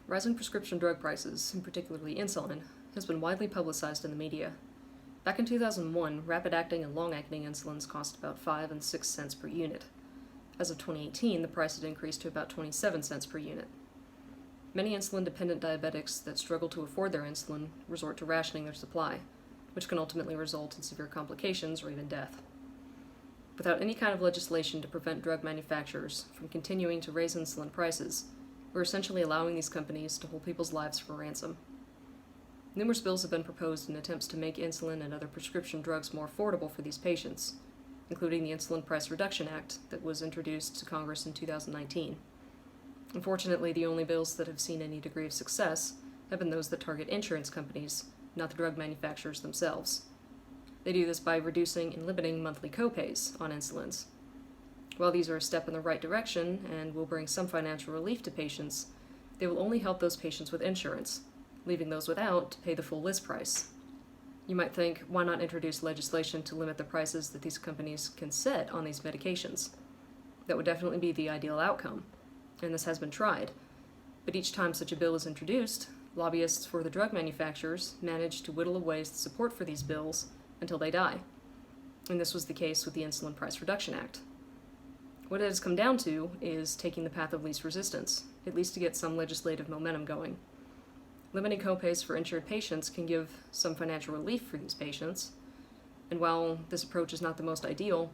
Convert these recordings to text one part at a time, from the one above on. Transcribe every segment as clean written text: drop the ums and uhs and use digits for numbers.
Rising prescription drug prices, and particularly insulin, has been widely publicized in the media. Back in 2001, rapid-acting and long-acting insulins cost about 5 and 6 cents per unit. As of 2018, the price had increased to about 27 cents per unit. Many insulin-dependent diabetics that struggle to afford their insulin resort to rationing their supply, which can ultimately result in severe complications or even death. Without any kind of legislation to prevent drug manufacturers from continuing to raise insulin prices, we're essentially allowing these companies to hold people's lives for ransom. Numerous bills have been proposed in attempts to make insulin and other prescription drugs more affordable for these patients, including the Insulin Price Reduction Act that was introduced to Congress in 2019. Unfortunately, the only bills that have seen any degree of success have been those that target insurance companies, not the drug manufacturers themselves. They do this by reducing and limiting monthly copays on insulins. While these are a step in the right direction and will bring some financial relief to patients, they will only help those patients with insurance, leaving those without to pay the full list price. You might think, why not introduce legislation to limit the prices that these companies can set on these medications? That would definitely be the ideal outcome, and this has been tried. But each time such a bill is introduced, lobbyists for the drug manufacturers manage to whittle away the support for these bills until they die. And this was the case with the Insulin Price Reduction Act. What it has come down to is taking the path of least resistance, at least to get some legislative momentum going. Limiting copays for insured patients can give some financial relief for these patients, and while this approach is not the most ideal,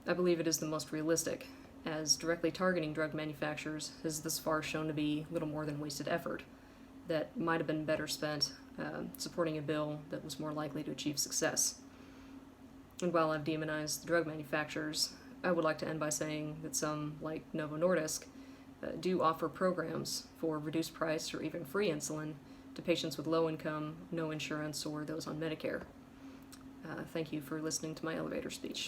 I believe it is the most realistic, as directly targeting drug manufacturers has thus far shown to be little more than wasted effort that might have been better spent supporting a bill that was more likely to achieve success. And while I've demonized the drug manufacturers, I would like to end by saying that some, like Novo Nordisk, do offer programs for reduced price or even free insulin to patients with low income, no insurance, or those on Medicare. Thank you for listening to my elevator speech.